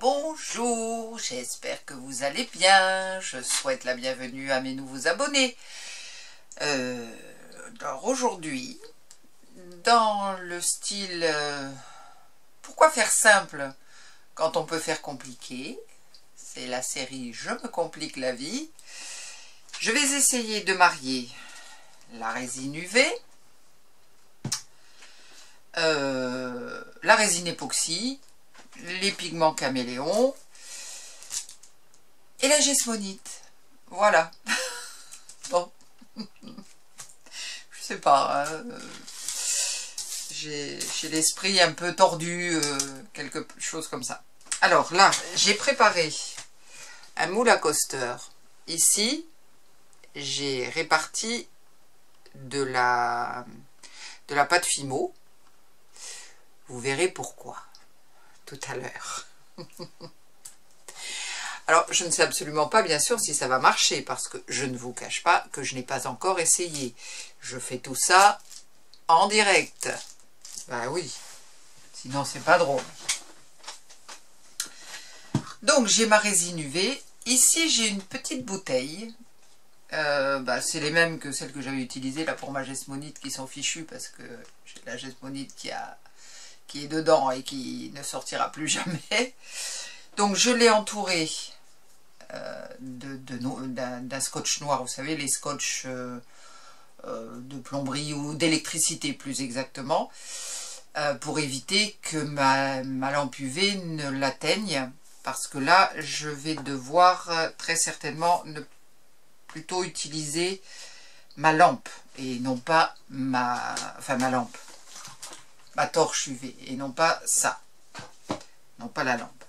Bonjour, j'espère que vous allez bien. Je souhaite la bienvenue à mes nouveaux abonnés. Alors aujourd'hui, dans le style pourquoi faire simple quand on peut faire compliqué, c'est la série Je me complique la vie. Je vais essayer de marier la résine UV, la résine époxy, les pigments caméléons et la gesmonite. Voilà. Bon. Je sais pas. J'ai l'esprit un peu tordu, quelque chose comme ça. Alors là, j'ai préparé un moule à coaster. Ici, j'ai réparti de la pâte Fimo. Vous verrez pourquoi tout à l'heure. Alors, je ne sais absolument pas, bien sûr, si ça va marcher, parce que je ne vous cache pas que je n'ai pas encore essayé. Je fais tout ça en direct. Ben oui, sinon c'est pas drôle. Donc, j'ai ma résine UV. Ici, j'ai une petite bouteille. C'est les mêmes que celles que j'avais utilisées là pour ma gesmonite qui sont fichues, parce que j'ai de la gesmonite qui est dedans et qui ne sortira plus jamais. Donc je l'ai entouré d'un scotch noir, vous savez, les scotch de plomberie ou d'électricité plus exactement, pour éviter que ma lampe UV ne l'atteigne, parce que là je vais devoir très certainement plutôt utiliser ma lampe et non pas ma torche UV et non pas ça, non pas la lampe.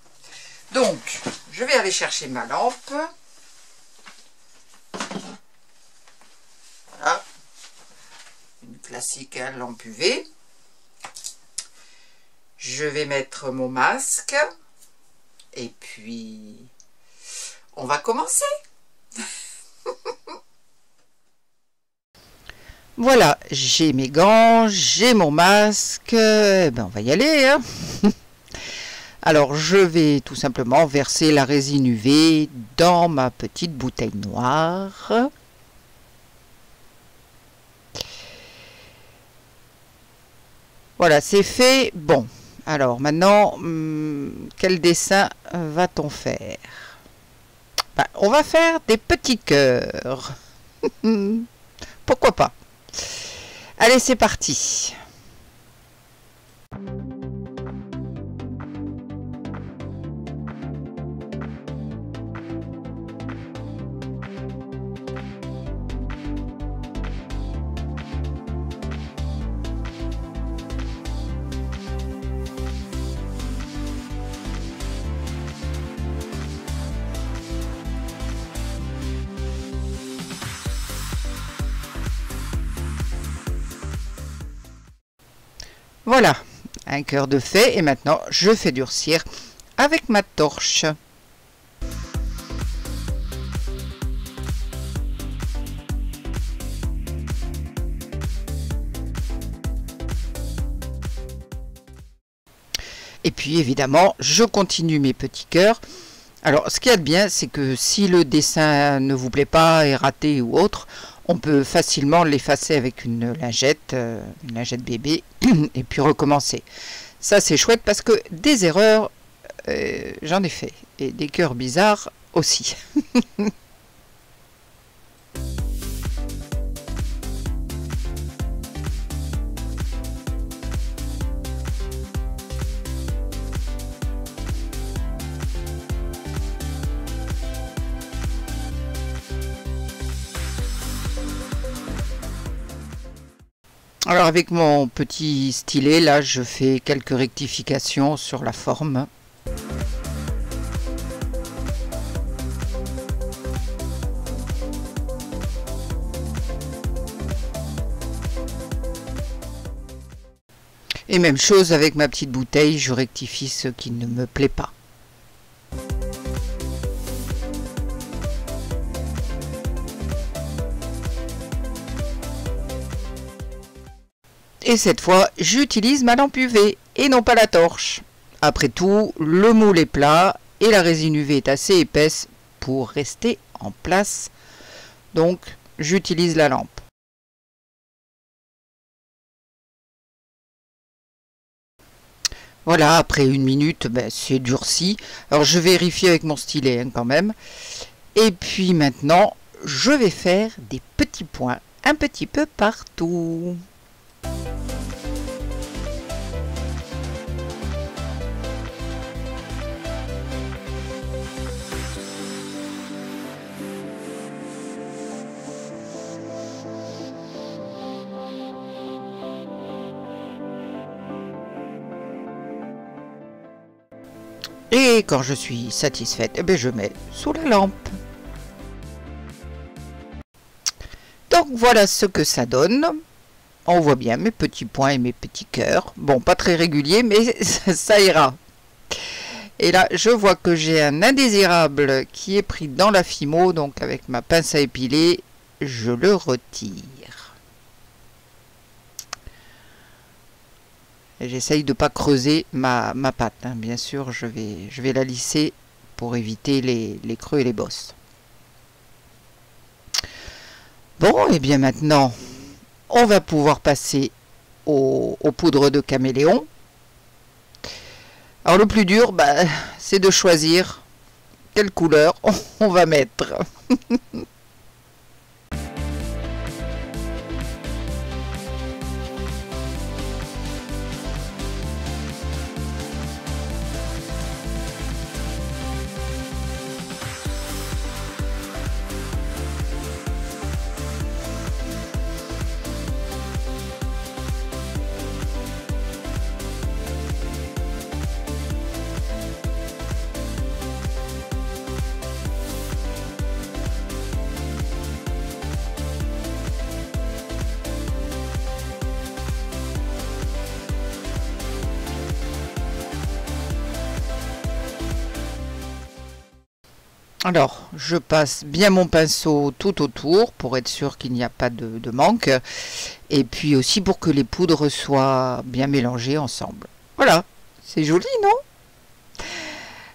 Donc je vais aller chercher ma lampe. Voilà, une classique lampe UV. Je vais mettre mon masque et puis on va commencer. Voilà, j'ai mes gants, j'ai mon masque, on va y aller, hein. Alors, je vais tout simplement verser la résine UV dans ma petite bouteille noire. Voilà, c'est fait. Bon, alors maintenant, quel dessin va-t-on faire? On va faire des petits cœurs. Pourquoi pas? Allez, c'est parti. Voilà, un cœur de fait, et maintenant je fais durcir avec ma torche. Et puis évidemment, je continue mes petits cœurs. Alors ce qu'il y a de bien, c'est que si le dessin ne vous plaît pas, est raté ou autre, on peut facilement l'effacer avec une lingette bébé, et puis recommencer. Ça c'est chouette parce que des erreurs, j'en ai fait, et des cœurs bizarres aussi. Alors avec mon petit stylet, là, je fais quelques rectifications sur la forme. Et même chose avec ma petite bouteille, je rectifie ce qui ne me plaît pas. Et cette fois, j'utilise ma lampe UV et non pas la torche. Après tout, le moule est plat et la résine UV est assez épaisse pour rester en place. Donc j'utilise la lampe. Voilà, après 1 minute, ben, c'est durci. Alors je vérifie avec mon stylet hein, quand même. Et puis maintenant, je vais faire des petits points un petit peu partout. Et quand je suis satisfaite, eh bien, je mets sous la lampe. Donc voilà ce que ça donne. On voit bien mes petits points et mes petits cœurs. Bon, pas très réguliers, mais ça ira. Et là, je vois que j'ai un indésirable qui est pris dans la fimo. Donc avec ma pince à épiler, je le retire. J'essaye de ne pas creuser ma pâte. Hein. Bien sûr, je vais la lisser pour éviter les creux et les bosses. Bon, et bien maintenant, on va pouvoir passer aux poudres de caméléon. Alors le plus dur, bah, c'est de choisir quelle couleur on va mettre. Alors, je passe bien mon pinceau tout autour pour être sûr qu'il n'y a pas de manque. Et puis aussi pour que les poudres soient bien mélangées ensemble. Voilà, c'est joli, non?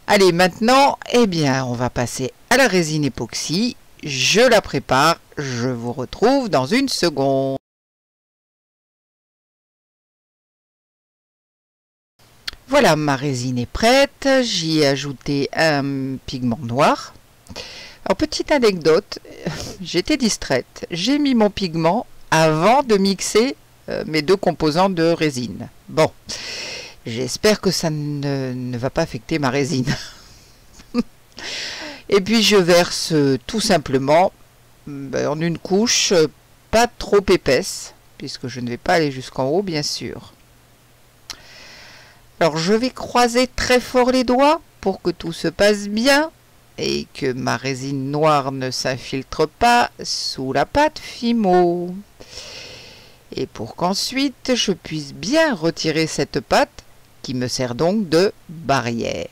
Allez, maintenant, eh bien, on va passer à la résine époxy. Je la prépare, je vous retrouve dans une seconde. Voilà, ma résine est prête. J'y ai ajouté un pigment noir. Alors, petite anecdote, j'étais distraite. J'ai mis mon pigment avant de mixer mes deux composants de résine. Bon, j'espère que ça ne va pas affecter ma résine. Et puis, je verse tout simplement en une couche pas trop épaisse, puisque je ne vais pas aller jusqu'en haut, bien sûr. Alors, je vais croiser très fort les doigts pour que tout se passe bien et que ma résine noire ne s'infiltre pas sous la pâte fimo. Et pour qu'ensuite je puisse bien retirer cette pâte qui me sert donc de barrière.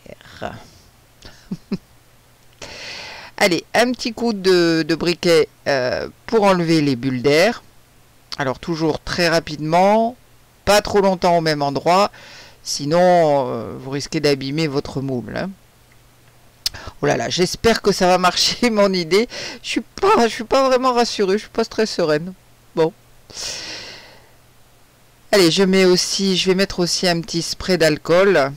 Allez, un petit coup de briquet pour enlever les bulles d'air. Alors toujours très rapidement, pas trop longtemps au même endroit, sinon vous risquez d'abîmer votre moule. Hein. Oh là là, j'espère que ça va marcher mon idée. Je suis pas vraiment rassurée, je suis pas très sereine. Bon. Allez, je vais mettre aussi un petit spray d'alcool.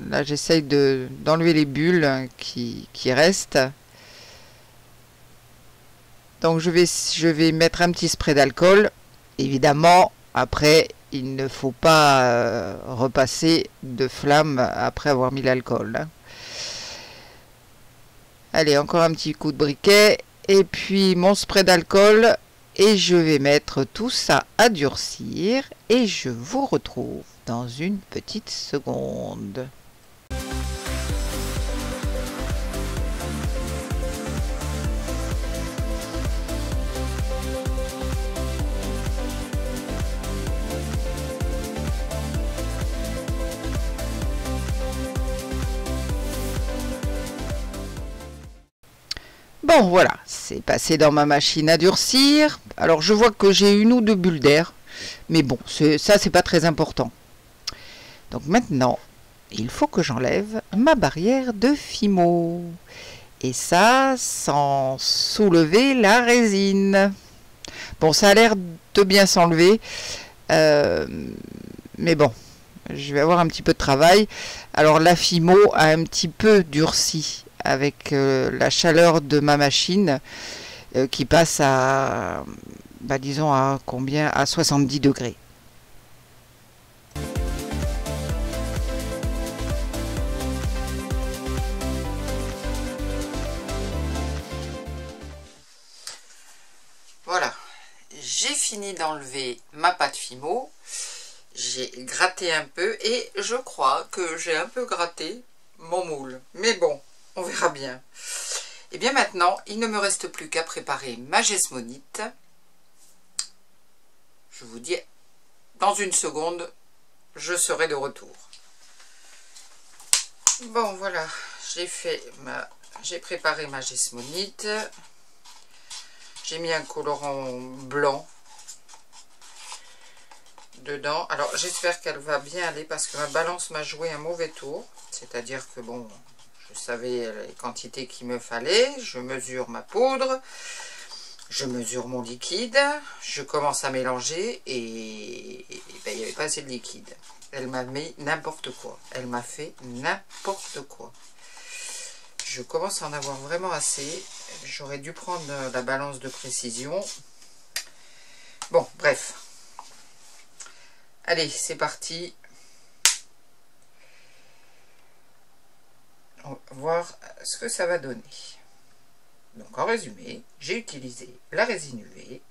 Là, j'essaye d'enlever les bulles qui restent. Donc je vais mettre un petit spray d'alcool. Évidemment, après, il ne faut pas repasser de flamme après avoir mis l'alcool. Hein. Allez, encore un petit coup de briquet. Et puis mon spray d'alcool. Et je vais mettre tout ça à durcir. Et je vous retrouve dans une petite seconde. Bon, voilà, c'est passé dans ma machine à durcir. Alors, je vois que j'ai une ou deux bulles d'air. Mais bon, ça, c'est pas très important. Donc maintenant, il faut que j'enlève ma barrière de Fimo. Et ça, sans soulever la résine. Bon, ça a l'air de bien s'enlever. Mais bon, je vais avoir un petit peu de travail. Alors la Fimo a un petit peu durci avec la chaleur de ma machine qui passe à, disons à combien? À 70 degrés. Voilà, j'ai fini d'enlever ma pâte Fimo. J'ai gratté un peu et je crois que j'ai un peu gratté mon moule. Mais bon, on verra bien. Et bien maintenant, il ne me reste plus qu'à préparer ma gesmonite. Je vous dis, dans une seconde, je serai de retour. Bon, voilà, j'ai préparé ma gesmonite. J'ai mis un colorant blanc dedans. Alors j'espère qu'elle va bien aller parce que ma balance m'a joué un mauvais tour. C'est-à-dire que bon, je savais les quantités qu'il me fallait. Je mesure ma poudre. Je mesure mon liquide. Je commence à mélanger et ben, il n'y avait pas assez de liquide. Elle m'a mis n'importe quoi. Elle m'a fait n'importe quoi. Je commence à en avoir vraiment assez. J'aurais dû prendre la balance de précision. Bon, bref. Allez, c'est parti. On va voir ce que ça va donner. Donc, en résumé, j'ai utilisé la résine UV,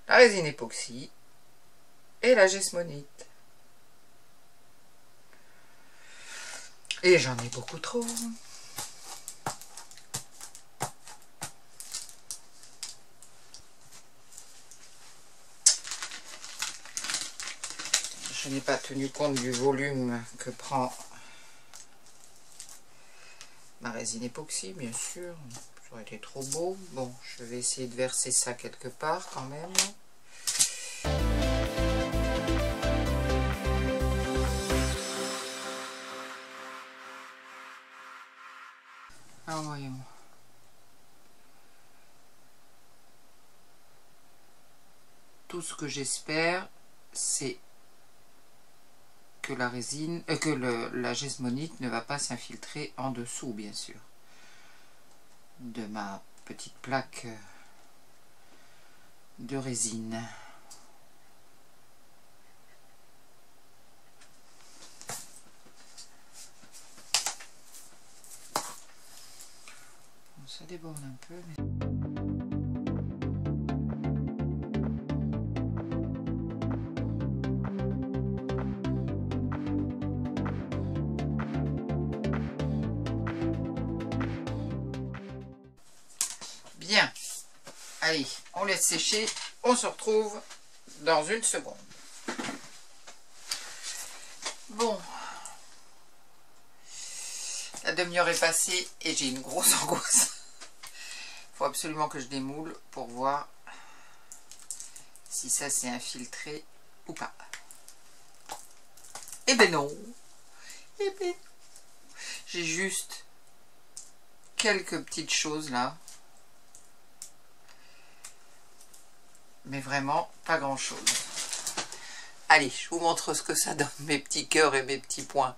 la résine époxy et la gesmonite. Et j'en ai beaucoup trop. Je n'ai pas tenu compte du volume que prend ma résine époxy, bien sûr. Ça aurait été trop beau. Bon, je vais essayer de verser ça quelque part quand même. Alors, voyons. Tout ce que j'espère, c'est que la résine, la gesmonite ne va pas s'infiltrer en dessous, bien sûr, de ma petite plaque de résine. Ça déborde un peu, mais... Bien, allez, on laisse sécher, on se retrouve dans une seconde. Bon, la demi-heure est passée et j'ai une grosse angoisse. Il faut absolument que je démoule pour voir si ça s'est infiltré ou pas. Eh ben non, eh ben, j'ai juste quelques petites choses là. Mais vraiment pas grand chose. Allez, je vous montre ce que ça donne, mes petits cœurs et mes petits points.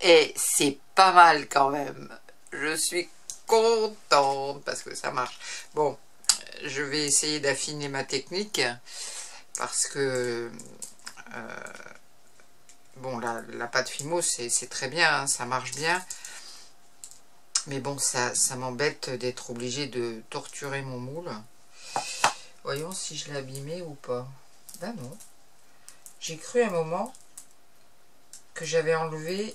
Et c'est pas mal quand même. Je suis contente parce que ça marche. Bon, je vais essayer d'affiner ma technique parce que bon, la pâte Fimo c'est très bien, hein, ça marche bien. Mais bon, ça m'embête d'être obligé de torturer mon moule. Voyons si je l'ai abîmé ou pas. Ben non. J'ai cru un moment que j'avais enlevé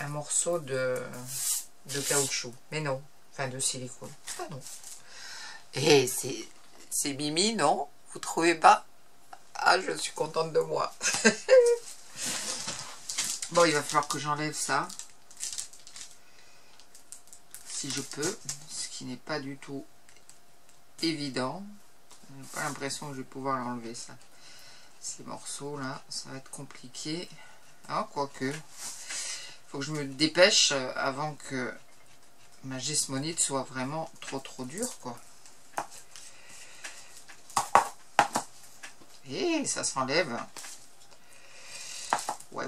un morceau de caoutchouc. Mais non. Enfin, de silicone. Ben non. Et c'est Mimi, non? Vous trouvez pas? Ah, je suis contente de moi. Bon, il va falloir que j'enlève ça. Si je peux. Ce qui n'est pas du tout évident. Je n'ai pas l'impression que je vais pouvoir l'enlever ça. Ces morceaux là, ça va être compliqué. Ah, quoique. Faut que je me dépêche avant que ma gesmonite soit vraiment trop dure, quoi. Et ça s'enlève. Ouais.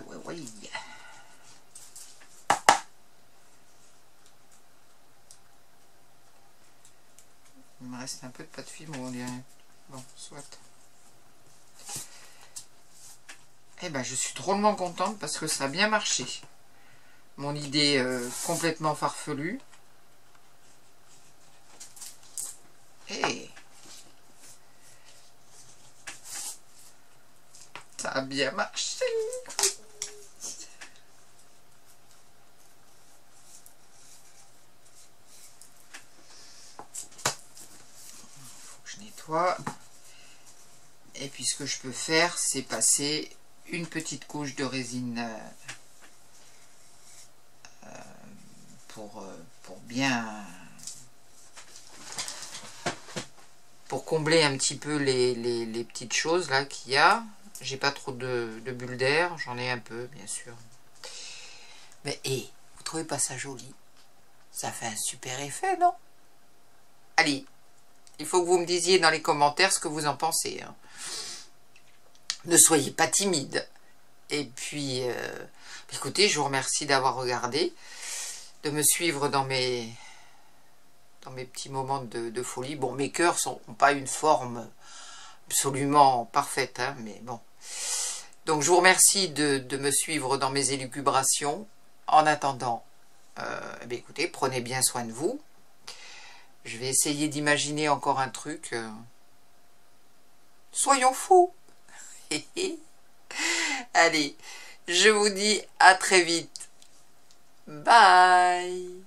Il me reste un peu de pâte fille, on dirait. Bon, soit. Eh ben, je suis drôlement contente parce que ça a bien marché. Mon idée complètement farfelue. Et ça a bien marché. Faut que je nettoie. Et puis ce que je peux faire, c'est passer une petite couche de résine pour bien... pour combler un petit peu les petites choses là qu'il y a. J'ai pas trop de bulles d'air, j'en ai un peu bien sûr. Mais vous trouvez pas ça joli? Ça fait un super effet, non? Allez, il faut que vous me disiez dans les commentaires ce que vous en pensez. Hein. Ne soyez pas timide. Et puis, écoutez, je vous remercie d'avoir regardé, de me suivre dans mes petits moments de folie. Bon, mes cœurs n'ont pas une forme absolument parfaite, hein, mais bon. Donc, je vous remercie de me suivre dans mes élucubrations. En attendant, écoutez, prenez bien soin de vous. Je vais essayer d'imaginer encore un truc. Soyons fous. Allez, je vous dis à très vite. Bye.